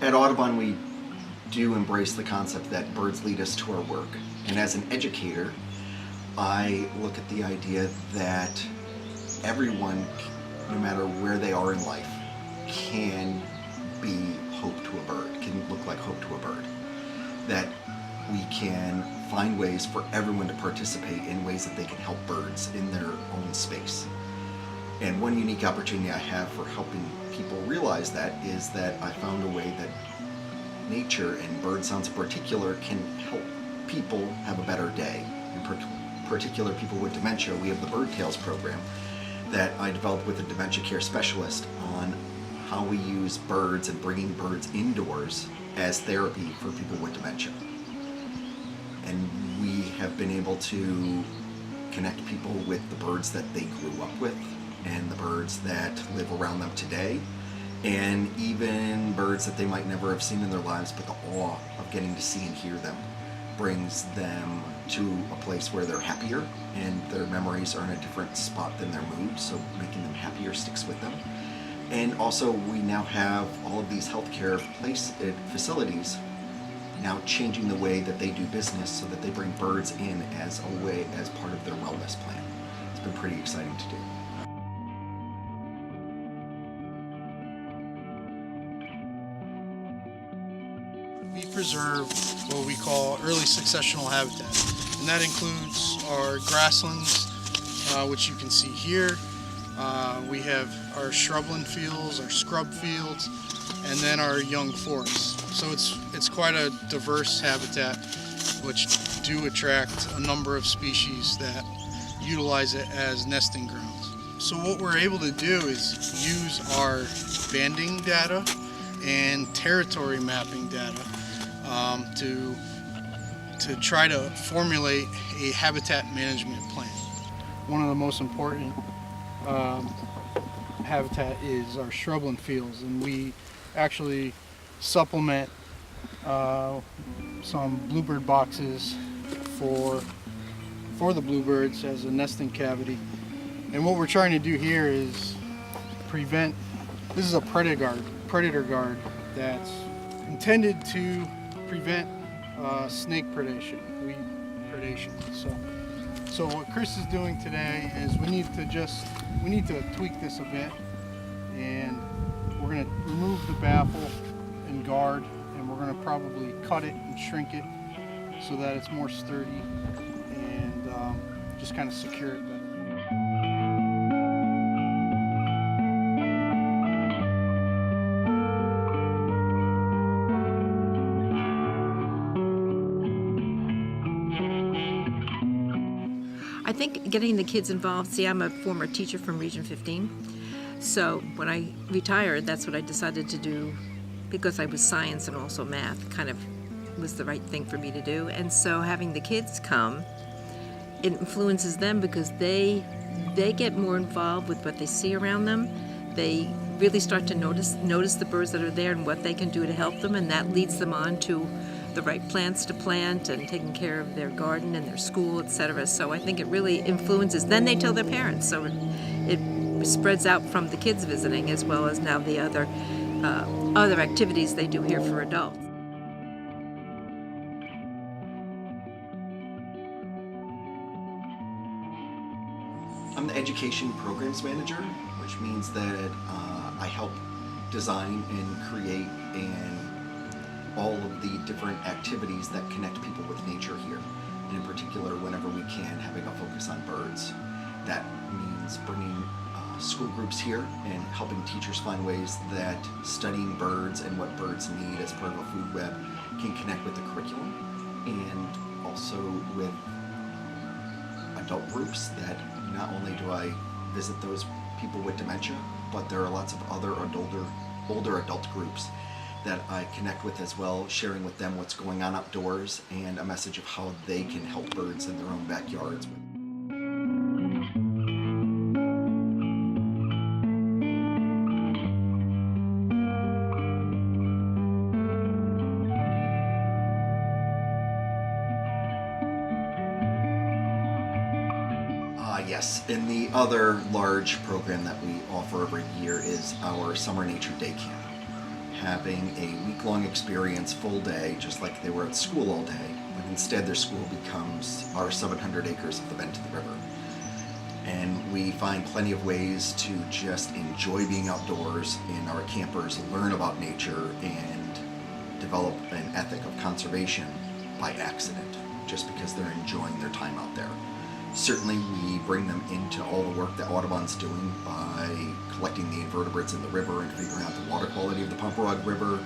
At Audubon, we do embrace the concept that birds lead us to our work. And as an educator, I look at the idea that everyone, no matter where they are in life, can be hope to a bird, can look like hope to a bird. That we can find ways for everyone to participate in ways that they can help birds in their own space. And one unique opportunity I have for helping people realize that is that I found a way that nature, and bird sounds in particular, can help people have a better day. In particular, people with dementia, we have the Bird Tales program that I developed with a dementia care specialist on how we use birds and bringing birds indoors as therapy for people with dementia. And we have been able to connect people with the birds that they grew up with and the birds that live around them today, and even birds that they might never have seen in their lives, but the awe of getting to see and hear them brings them to a place where they're happier and their memories are in a different spot than their mood, so making them happier sticks with them. And also, we now have all of these healthcare facilities now changing the way that they do business so that they bring birds in as a way, as part of their wellness plan. It's been pretty exciting to do. We preserve what we call early successional habitat, and that includes our grasslands, which you can see here. We have our shrubland fields, our scrub fields, and then our young forests. So it's quite a diverse habitat, which do attract a number of species that utilize it as nesting grounds. So what we're able to do is use our banding data and territory mapping data to try to formulate a habitat management plan. One of the most important habitat is our shrubland fields, and we actually supplement some bluebird boxes for the bluebirds as a nesting cavity. And what we're trying to do here is prevent, this is a predator guard that's intended to prevent snake predation, weed predation. So what Chris is doing today is we need to tweak this a bit, and we're going to remove the baffle and guard, and we're going to probably cut it and shrink it so that it's more sturdy and just kind of secure it better. I think getting the kids involved, see, I'm a former teacher from Region 15, so when I retired, that's what I decided to do, because I was science and also math, kind of was the right thing for me to do. And so having the kids come, it influences them because they get more involved with what they see around them. They really start to notice the birds that are there and what they can do to help them, and that leads them on to the right plants to plant and taking care of their garden and their school, etc. So I think it really influences. Then they tell their parents, so it spreads out from the kids visiting as well as now the other activities they do here for adults. I'm the Education Programs Manager, which means that I help design and create all of the different activities that connect people with nature here. And in particular, whenever we can, having a focus on birds. That means bringing school groups here and helping teachers find ways that studying birds and what birds need as part of a food web can connect with the curriculum, and also with adult groups that not only do I visit those people with dementia, but there are lots of other older adult groups that I connect with as well, sharing with them what's going on outdoors and a message of how they can help birds in their own backyards. Yes, and the other large program that we offer every year is our Summer Nature Day Camp. having a week-long experience, full day, just like they were at school all day, but instead their school becomes our 700 acres of the bend to the river. And we find plenty of ways to just enjoy being outdoors, and our campers learn about nature and develop an ethic of conservation by accident, just because they're enjoying their time out there. Certainly we bring them into all the work that Audubon's doing by collecting the invertebrates in the river and figuring out the water quality of the Pumperog River,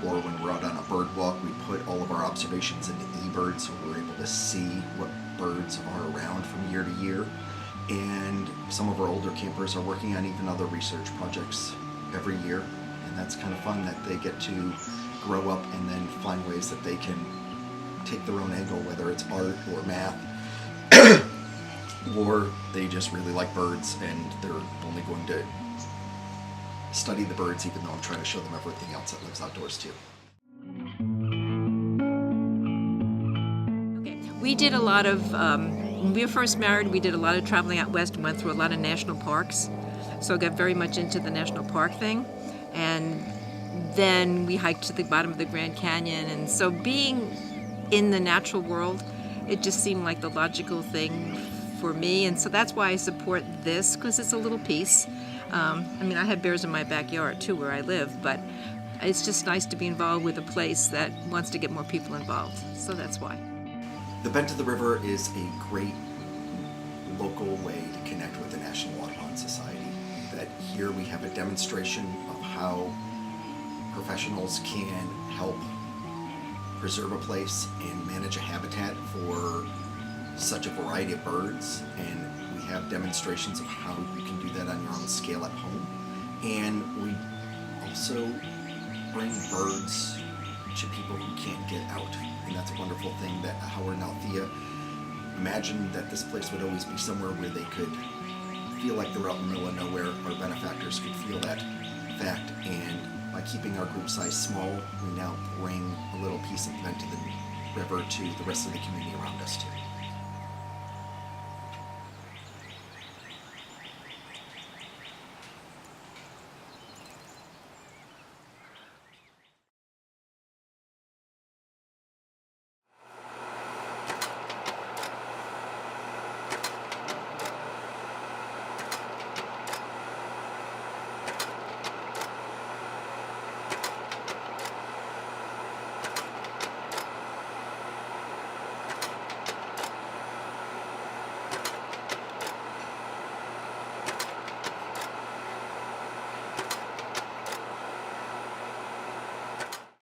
or when we're out on a bird walk, we put all of our observations into eBird, so we're able to see what birds are around from year to year. And some of our older campers are working on even other research projects every year, and that's kind of fun that they get to grow up and then find ways that they can take their own angle, whether it's art or math, or they just really like birds and they're only going to study the birds, even though I'm trying to show them everything else that lives outdoors too. Okay, we did a lot of, when we were first married, we did a lot of traveling out west and went through a lot of national parks. So I got very much into the national park thing. And then we hiked to the bottom of the Grand Canyon. And so being in the natural world, it just seemed like the logical thing for me. And so that's why I support this, because it's a little piece. I mean, I have bears in my backyard too, where I live, but it's just nice to be involved with a place that wants to get more people involved. So that's why. The Bend to the River is a great local way to connect with the National Audubon Society. That here we have a demonstration of how professionals can help preserve a place and manage a habitat for such a variety of birds, and we have demonstrations of how you can do that on your own scale at home. And we also bring birds to people who can't get out, and that's a wonderful thing that Howard and Althea imagined, that this place would always be somewhere where they could feel like they're out in the middle of nowhere. Our benefactors could feel that fact, and by keeping our group size small, we now bring a little piece of the Bend to the River to the rest of the community around us too.